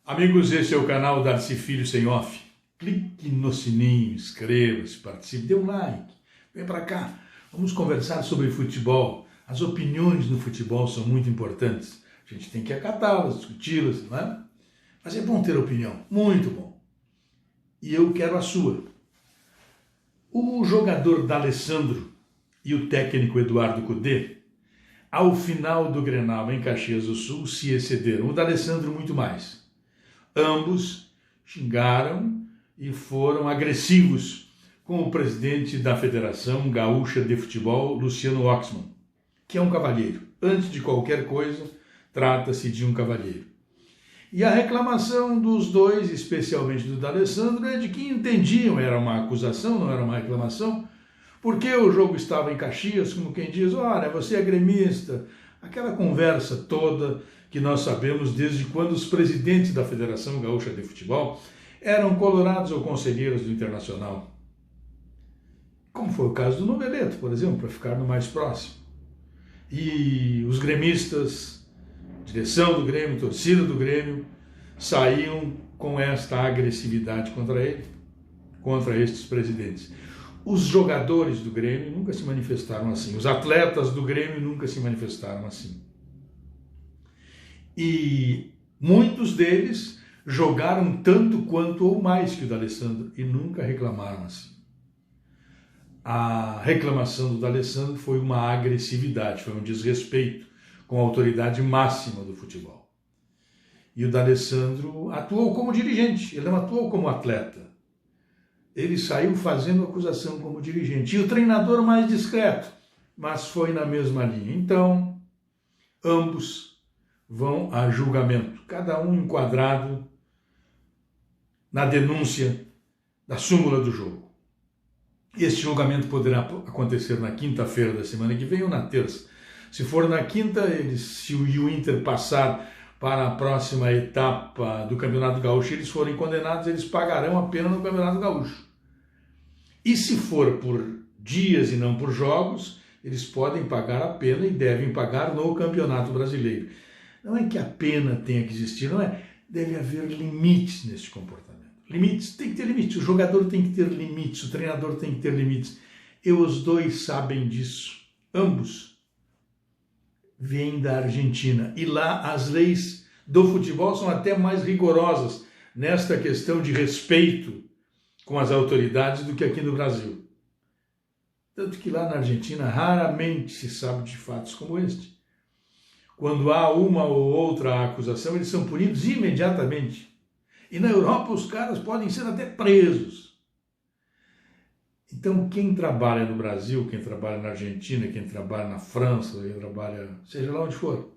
Amigos, esse é o canal Darcy Filho Sem Off. Clique no sininho, inscreva-se, participe, dê um like. Vem para cá, vamos conversar sobre futebol. As opiniões no futebol são muito importantes. A gente tem que acatá-las, discuti-las, não é? Mas é bom ter opinião, muito bom. E eu quero a sua. O jogador D'Alessandro e o técnico Eduardo Cudê, ao final do Grenal em Caxias do Sul, se excederam. O D'Alessandro muito mais. Ambos xingaram e foram agressivos com o presidente da Federação Gaúcha de Futebol, Luciano Oxman, que é um cavalheiro. Antes de qualquer coisa, trata-se de um cavalheiro. E a reclamação dos dois, especialmente do D'Alessandro, é de que entendiam, era uma acusação, não era uma reclamação, porque o jogo estava em Caxias, como quem diz, olha, você é gremista, aquela conversa toda que nós sabemos desde quando os presidentes da Federação Gaúcha de Futebol eram colorados ou conselheiros do Internacional. Como foi o caso do Noveleto, por exemplo, para ficar no mais próximo. E os gremistas, direção do Grêmio, torcida do Grêmio, saíam com esta agressividade contra ele, contra estes presidentes. Os jogadores do Grêmio nunca se manifestaram assim, os atletas do Grêmio nunca se manifestaram assim. E muitos deles jogaram tanto quanto ou mais que o D'Alessandro e nunca reclamaram assim. A reclamação do D'Alessandro foi uma agressividade, foi um desrespeito com a autoridade máxima do futebol. E o D'Alessandro atuou como dirigente, ele não atuou como atleta. Ele saiu fazendo acusação como dirigente. E o treinador mais discreto, mas foi na mesma linha. Então, ambos vão a julgamento, cada um enquadrado na denúncia da súmula do jogo. Este julgamento poderá acontecer na quinta-feira da semana que vem ou na terça. Se for na quinta, se o Inter passar para a próxima etapa do Campeonato Gaúcho, eles forem condenados, eles pagarão a pena no Campeonato Gaúcho. E se for por dias e não por jogos, eles podem pagar a pena e devem pagar no Campeonato Brasileiro. Não é que a pena tenha que existir, não é? Deve haver limites neste comportamento. Limites, tem que ter limites. O jogador tem que ter limites, o treinador tem que ter limites. E os dois sabem disso. Ambos vêm da Argentina. E lá as leis do futebol são até mais rigorosas nesta questão de respeito com as autoridades do que aqui no Brasil. Tanto que lá na Argentina raramente se sabe de fatos como este. Quando há uma ou outra acusação, eles são punidos imediatamente. E na Europa os caras podem ser até presos. Então quem trabalha no Brasil, quem trabalha na Argentina, quem trabalha na França, quem trabalha, seja lá onde for,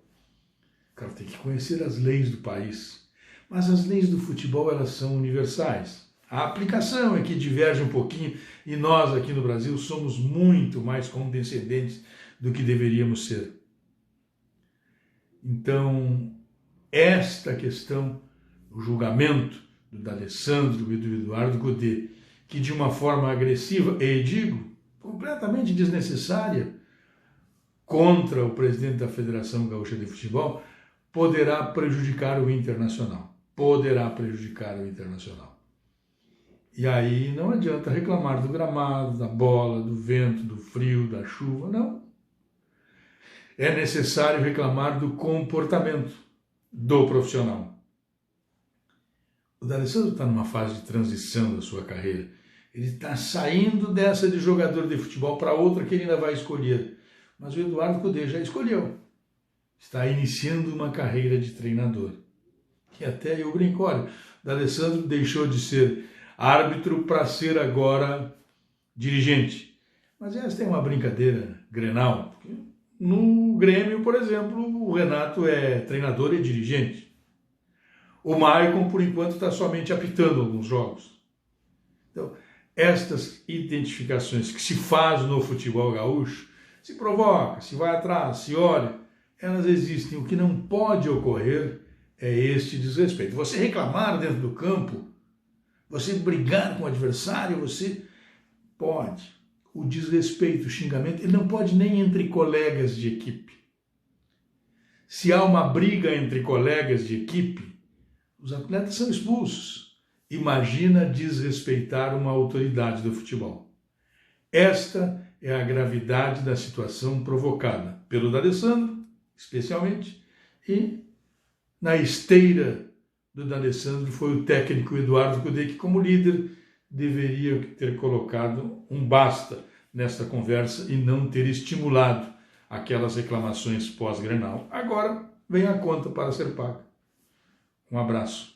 o cara tem que conhecer as leis do país. Mas as leis do futebol, elas são universais. A aplicação é que diverge um pouquinho e nós aqui no Brasil somos muito mais condescendentes do que deveríamos ser. Então, esta questão, o julgamento do D'Alessandro e do Eduardo Cudê, que de uma forma agressiva, e digo, completamente desnecessária, contra o presidente da Federação Gaúcha de Futebol, poderá prejudicar o Internacional. Poderá prejudicar o Internacional. E aí não adianta reclamar do gramado, da bola, do vento, do frio, da chuva, não. É necessário reclamar do comportamento do profissional. O D'Alessandro está numa fase de transição da sua carreira. Ele está saindo dessa de jogador de futebol para outra que ele ainda vai escolher. Mas o Eduardo Cudê já escolheu. Está iniciando uma carreira de treinador. E até eu brinco, olha, o D'Alessandro deixou de ser árbitro para ser agora dirigente. Mas esta é uma brincadeira grenal, porque no Grêmio, por exemplo, o Renato é treinador e dirigente. O Maicon, por enquanto, está somente apitando alguns jogos. Então, estas identificações que se faz no futebol gaúcho, se provoca, se vai atrás, se olha, elas existem. O que não pode ocorrer é este desrespeito. Você reclamar dentro do campo, você brigar com o adversário, você pode. O desrespeito, o xingamento, ele não pode nem entre colegas de equipe. Se há uma briga entre colegas de equipe, Os atletas são expulsos. Imagina desrespeitar uma autoridade do futebol. Esta é a gravidade da situação provocada pelo D'Alessandro, especialmente, e na esteira do D'Alessandro foi o técnico Eduardo Cudê, que como líder deveria ter colocado um basta nesta conversa e não ter estimulado aquelas reclamações pós-Grenal. Agora vem a conta para ser paga. Um abraço.